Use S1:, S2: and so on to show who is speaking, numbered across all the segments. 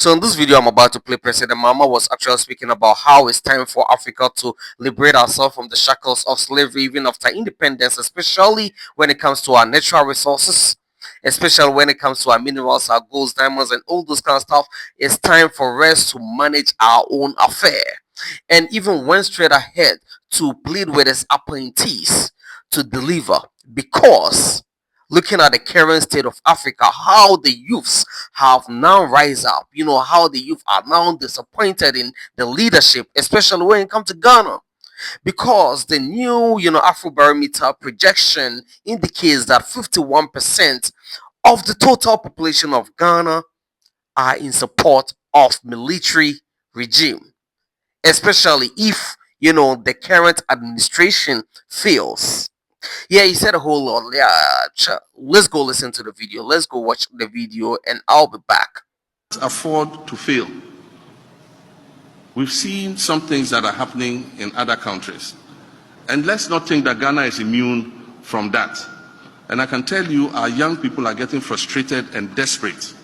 S1: So in this video I'm about to play, President Mama was actually speaking about how it's time for Africa to liberate ourselves from the shackles of slavery even after independence, especially when it comes to our natural resources, especially when it comes to our minerals, our golds, diamonds, and all those kind of stuff. It's time for us to manage our own affair, and even went straight ahead to plead with his appointees to deliver, because looking at the current state of Africa, how the youths have now rise up, how the youth are now disappointed in the leadership, especially when it comes to Ghana. Because the new, Afrobarometer projection indicates that 51% of the total population of Ghana are in support of military regime, especially if, the current administration fails. Yeah, he said a whole lot. Yeah, let's go listen to the video. Let's go watch the video, and I'll be back.
S2: Afford to fail. We've seen some things that are happening in other countries. And let's not think that Ghana is immune from that. And I can tell you, our young people are getting frustrated and desperate.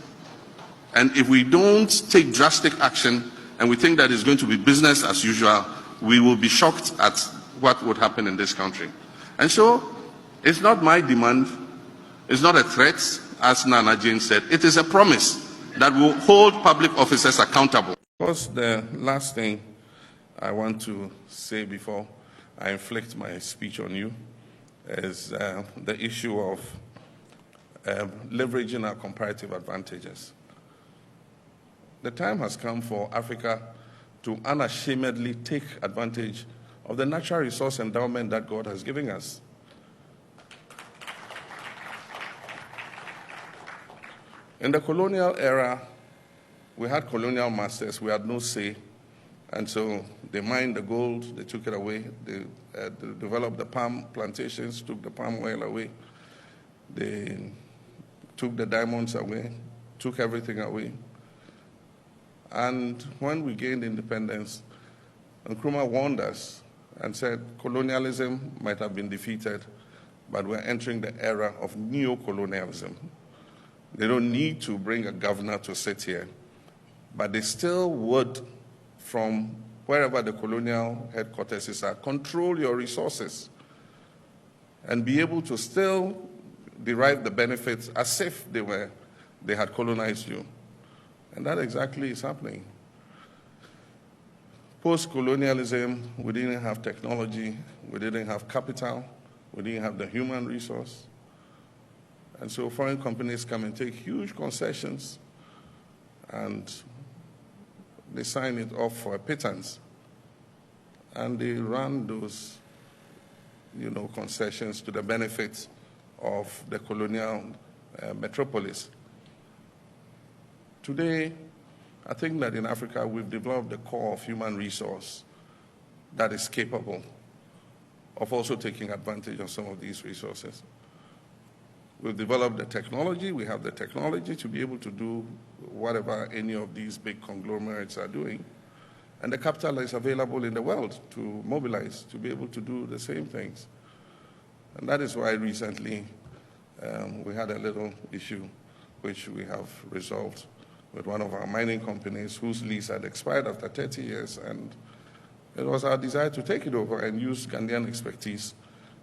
S2: And if we don't take drastic action and we think that it's going to be business as usual, we will be shocked at what would happen in this country. And so, it's not my demand, it's not a threat, as Nana Jane said, it is a promise that will hold public officers accountable. Of course, the last thing I want to say before I inflict my speech on you is the issue of leveraging our comparative advantages. The time has come for Africa to unashamedly take advantage of the natural resource endowment that God has given us. In the colonial era, we had colonial masters, we had no say, and so they mined the gold, they took it away, they developed the palm plantations, took the palm oil away, they took the diamonds away, took everything away. And when we gained independence, Nkrumah warned us and said colonialism might have been defeated, but we're entering the era of neo-colonialism. They don't need to bring a governor to sit here, but they still would, from wherever the colonial headquarters is at, control your resources and be able to still derive the benefits as if they had colonized you. And that exactly is happening. Post-colonialism, we didn't have technology, we didn't have capital, we didn't have the human resource. And so foreign companies come and take huge concessions and they sign it off for a pittance. And they run those, concessions to the benefit of the colonial metropolis. Today, I think that in Africa, we've developed the core of human resource that is capable of also taking advantage of some of these resources. We've developed the technology. We have the technology to be able to do whatever any of these big conglomerates are doing. And the capital is available in the world to mobilize, to be able to do the same things. And that is why recently we had a little issue which we have resolved with one of our mining companies whose lease had expired after 30 years. And it was our desire to take it over and use Ghanaian expertise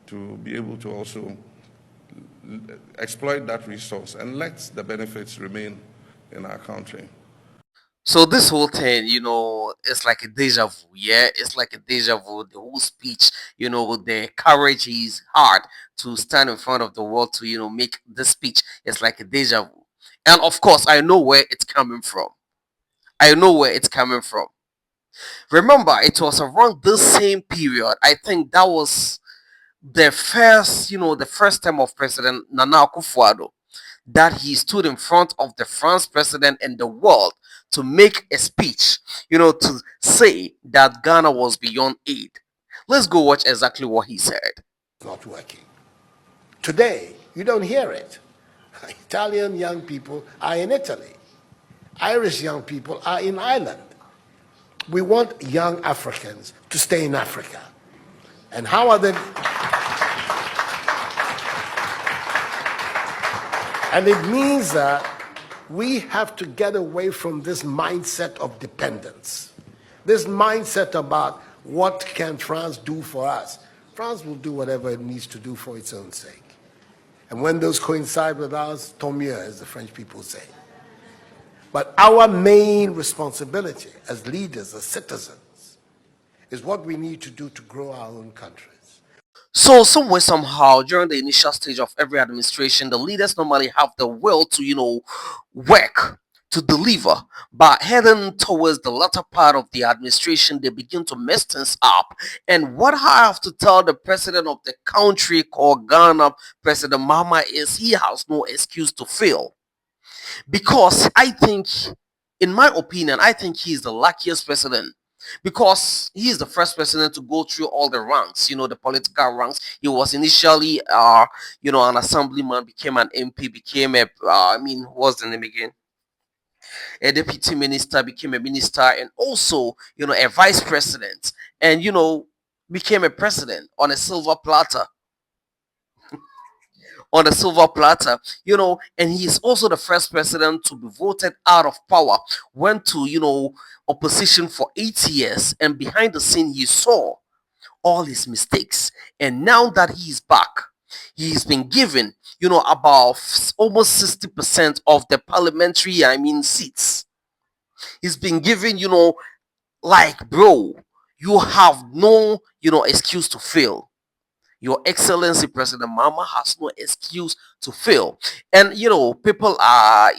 S2: to be able to also exploit that resource and let the benefits remain in our country.
S1: So this whole thing, it's like a deja vu. Yeah, it's like a deja vu. The whole speech, the courage he's hard to stand in front of the world to, make this speech. It's like a deja vu. And of course, I know where it's coming from. I know where it's coming from. Remember, it was around this same period. I think that was the first time of President Nana Akufo-Addo, that he stood in front of the France president and the world to make a speech, to say that Ghana was beyond aid. Let's go watch exactly what he said.
S3: It's not working. Today, you don't hear it. Italian young people are in Italy. Irish young people are in Ireland. We want young Africans to stay in Africa. And how are they? And it means that We have to get away from this mindset of dependence, this mindset about what can France do for us. France will do whatever it needs to do for its own sake. And when those coincide with ours, tant mieux, as the French people say. But our main responsibility as leaders, as citizens, is what we need to do to grow our own countries.
S1: So, some way, somehow, during the initial stage of every administration, the leaders normally have the will to, work to deliver. But heading towards the latter part of the administration, they begin to mess things up. And what I have to tell the president of the country called Ghana, President Mama, is he has no excuse to fail. Because I think, in my opinion, I think he is the luckiest president because he is the first president to go through all the ranks, the political ranks. He was initially, an assemblyman, became an MP, became what's the name again? A deputy minister, became a minister, and also, a vice president, and, became a president on a silver platter. And he is also the first president to be voted out of power, went to, opposition for 8 years, and behind the scene, he saw all his mistakes. And now that he is back, he's been given, about almost 60% of the parliamentary, seats. He's been given, like, bro, you have no, excuse to fail. Your Excellency President Mama has no excuse to fail. And people are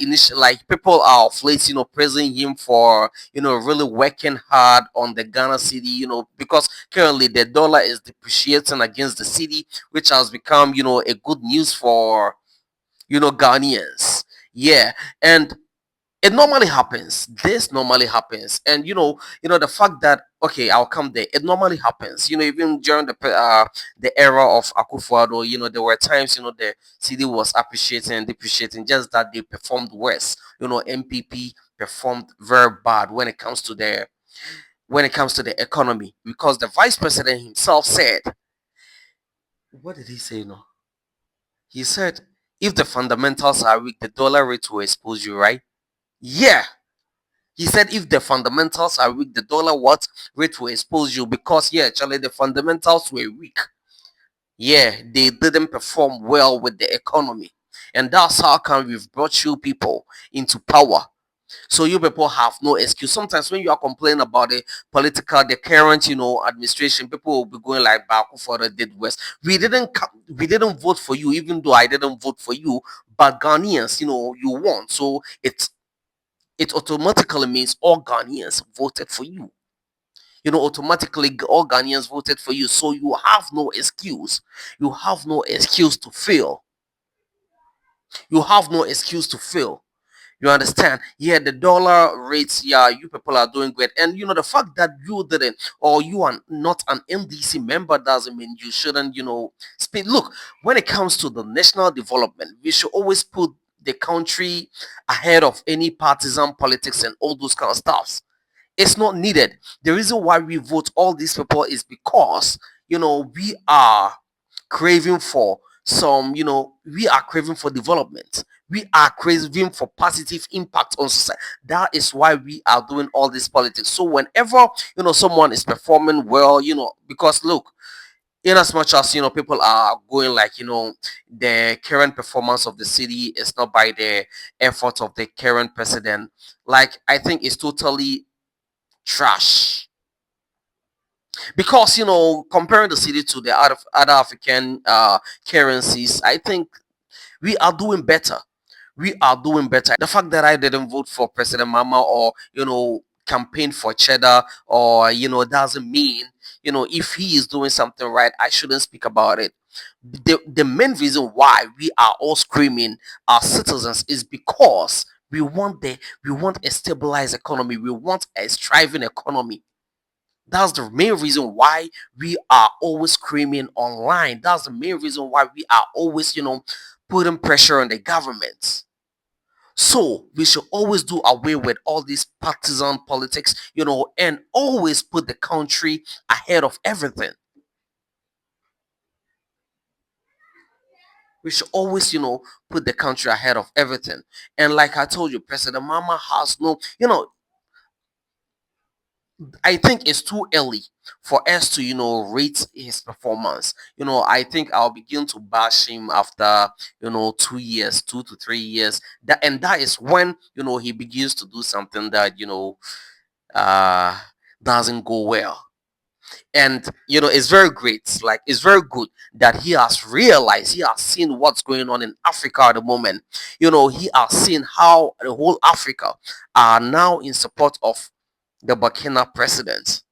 S1: people are of late, praising him for really working hard on the Ghana city, because currently the dollar is depreciating against the city, which has become, a good news for Ghanaians. Yeah. And it normally happens. This normally happens, and the fact that, okay, I'll come there. It normally happens. Even during the era of Akufo-Addo, there were times the city was appreciating and depreciating. Just that they performed worse. MPP performed very bad when it comes to the economy, because the vice president himself said, what did he say? No, he said, if the fundamentals are weak, the dollar rate will expose you, right? Yeah. He said if the fundamentals are weak, the dollar what rate will expose you, because yeah, actually the fundamentals were weak. Yeah, they didn't perform well with the economy. And that's how come we've brought you people into power. So you people have no excuse. Sometimes when you are complaining about the current, administration, people will be going like Baku for the did West. We didn't vote for you, even though I didn't vote for you, but Ghanaians, you won. So it automatically means all Ghanaians voted for you. Automatically all Ghanaians voted for you. So you have no excuse. You have no excuse to fail. You have no excuse to fail. You understand? Yeah, the dollar rates, yeah, you people are doing great. And the fact that you didn't, or you are not an MDC member, doesn't mean you shouldn't, speak. Look, when it comes to the national development, we should always put the country ahead of any partisan politics and all those kind of stuffs. It's not needed. The reason why we vote all these people is because, we are craving for we are craving for development. We are craving for positive impact on society. That is why we are doing all this politics. So whenever, someone is performing well, because look, in as much as people are going like the current performance of the city is not by the effort of the current president, like I think it's totally trash, because comparing the city to the other African currencies, I think we are doing better. We are doing better. The fact that I didn't vote for President Mama, or campaign for Cheddar, or doesn't mean if he is doing something right, I shouldn't speak about it. The main reason why we are all screaming as citizens is because we want a stabilized economy. We want a thriving economy. That's the main reason why we are always screaming online. That's the main reason why we are always, putting pressure on the government. So we should always do away with all these partisan politics, and always put the country ahead of everything. We should always, put the country ahead of everything. And like I told you, President Mama has no, I think it's too early for us to, rate his performance. I think I'll begin to bash him after, 2 years, 2 to 3 years. That is when, he begins to do something that, uh doesn't go well. And it's very great, like it's very good that he has realized, he has seen what's going on in Africa at the moment. He has seen how the whole Africa are now in support of the Burkina president,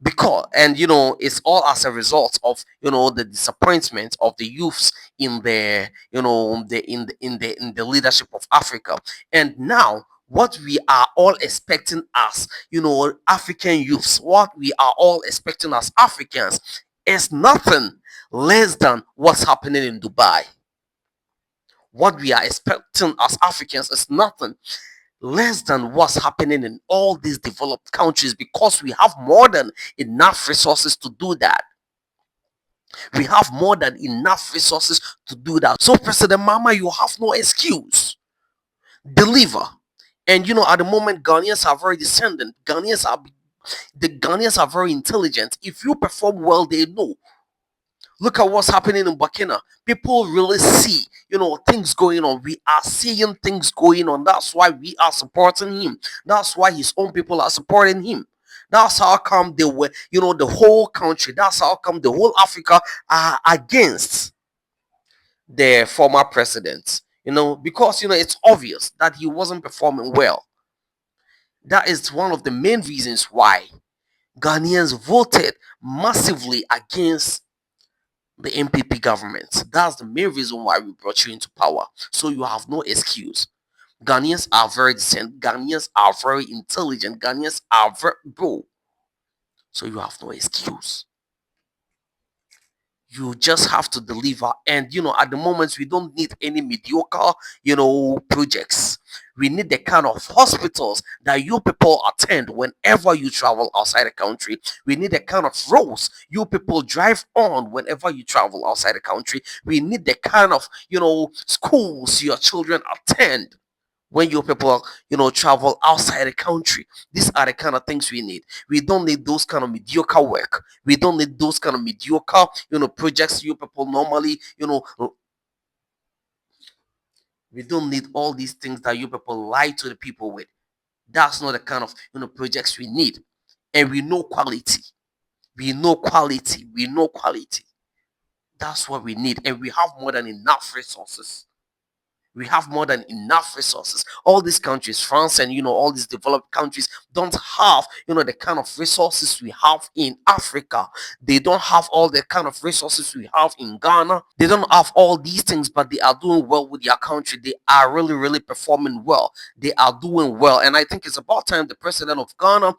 S1: because and it's all as a result of the disappointment of the youths in the in the leadership of Africa. And now what we are all expecting as African youths, what we are all expecting as Africans, is nothing less than what's happening in Dubai. What we are expecting as Africans is nothing less than what's happening in all these developed countries, because we have more than enough resources to do that. We have more than enough resources to do that. So, President Mama, you have no excuse. Deliver. And at the moment, Ghanaians are very descendant. The Ghanaians are very intelligent. If you perform well, they know. Look at what's happening in Burkina. People really see, things going on. We are seeing things going on. That's why we are supporting him. That's why his own people are supporting him. That's how come they were, the whole country. That's how come the whole Africa are against the former president. Because it's obvious that he wasn't performing well. That is one of the main reasons why Ghanaians voted massively against the MPP government. That's the main reason why we brought you into power. So you have no excuse. Ghanaians are very decent. Ghanaians are very intelligent. Ghanaians are very bro. So you have no excuse. You just have to deliver. And at the moment, we don't need any mediocre, projects. We need the kind of hospitals that you people attend whenever you travel outside the country. We need the kind of roads you people drive on whenever you travel outside the country. We need the kind of, schools your children attend when you people travel outside the country. These are the kind of things we need. We don't need those kind of mediocre work. We don't need those kind of mediocre projects you people normally we don't need all these things that you people lie to the people with. That's not the kind of projects we need. And we know quality. We know quality. That's what we need. And we have more than enough resources. We have more than enough resources. All these countries, France and all these developed countries, don't have the kind of resources we have in Africa. They don't have all the kind of resources we have in Ghana. They don't have all these things, but they are doing well with their country. They are really, really performing well. They are doing well. And I think it's about time the president of Ghana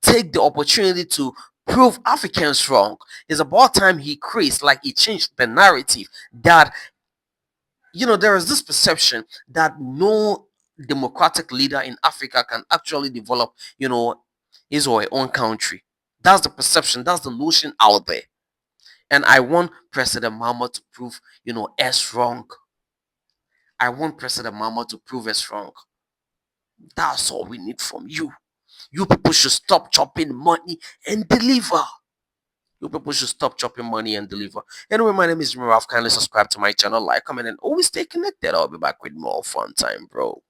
S1: take the opportunity to prove Africans wrong. It's about time he creates, like he changed the narrative that there is this perception that no democratic leader in Africa can actually develop, his or her own country. That's the perception, that's the notion out there. And I want President Mahama to prove, us wrong. I want President Mahama to prove us wrong. That's all we need from you. You people should stop chopping money and deliver. You people should stop chopping money and deliver. Anyway, my name is Miraf. Kindly subscribe to my channel, like, comment, and always stay connected. I'll be back with more fun time, bro.